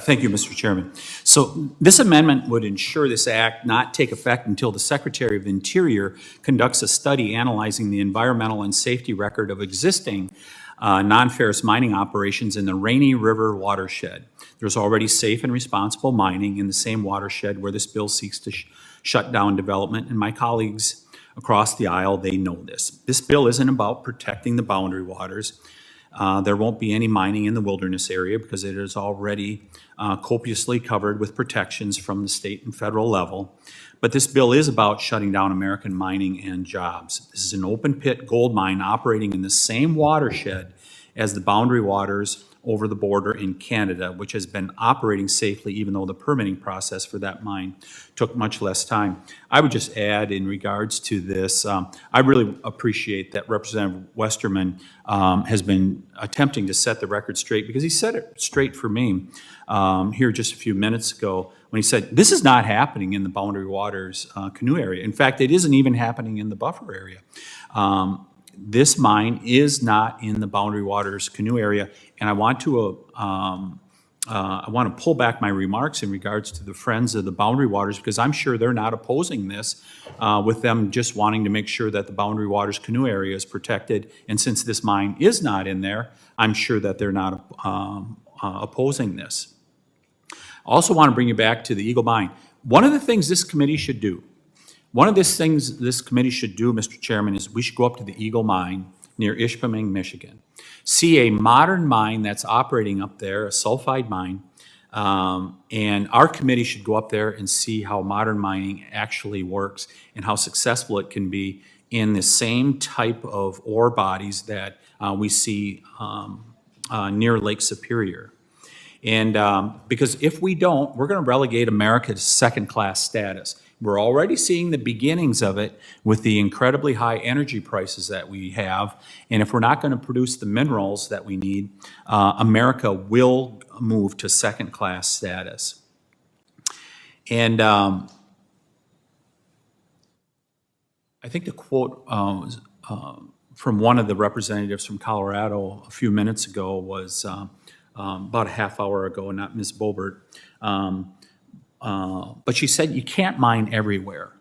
Thank you, Mr. Chairman. So this amendment would ensure this act not take effect until the Secretary of the Interior conducts a study analyzing the environmental and safety record of existing non-ferrous mining operations in the Rainy River watershed. There's already safe and responsible mining in the same watershed where this bill seeks to shut down development, and my colleagues across the aisle, they know this. This bill isn't about protecting the boundary waters. There won't be any mining in the wilderness area because it is already copiously covered with protections from the state and federal level. But this bill is about shutting down American mining and jobs. This is an open pit gold mine operating in the same watershed as the boundary waters over the border in Canada, which has been operating safely even though the permitting process for that mine took much less time. I would just add in regards to this, I really appreciate that Representative Westerman has been attempting to set the record straight, because he set it straight for me here just a few minutes ago when he said, this is not happening in the Boundary Waters canoe area. In fact, it isn't even happening in the buffer area. This mine is not in the Boundary Waters canoe area, and I want to pull back my remarks in regards to the Friends of the Boundary Waters, because I'm sure they're not opposing this, with them just wanting to make sure that the Boundary Waters canoe area is protected. And since this mine is not in there, I'm sure that they're not opposing this. I also want to bring you back to the Eagle Mine. One of the things this committee should do, Mr. Chairman, is we should go up to the Eagle Mine near Ishpeming, Michigan. See a modern mine that's operating up there, a sulfide mine, and our committee should go up there and see how modern mining actually works and how successful it can be in the same type of ore bodies that we see near Lake Superior. And because if we don't, we're going to relegate America to second-class status. We're already seeing the beginnings of it with the incredibly high energy prices that we have. And if we're not going to produce the minerals that we need, America will move to second-class status. And I think the quote from one of the representatives from Colorado a few minutes ago was about a half hour ago, not Ms. Bobert. But she said you can't mine everywhere.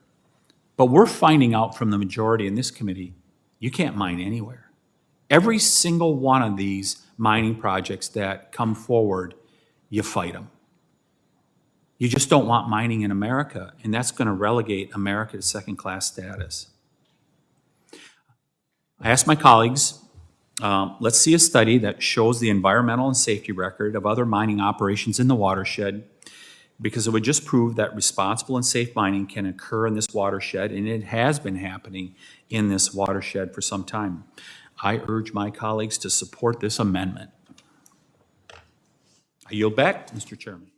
But we're finding out from the majority in this committee, you can't mine anywhere. Every single one of these mining projects that come forward, you fight them. You just don't want mining in America, and that's going to relegate America to second-class status. I asked my colleagues, let's see a study that shows the environmental and safety record of other mining operations in the watershed, because it would just prove that responsible and safe mining can occur in this watershed, and it has been happening in this watershed for some time. I urge my colleagues to support this amendment. I yield back, Mr. Chairman.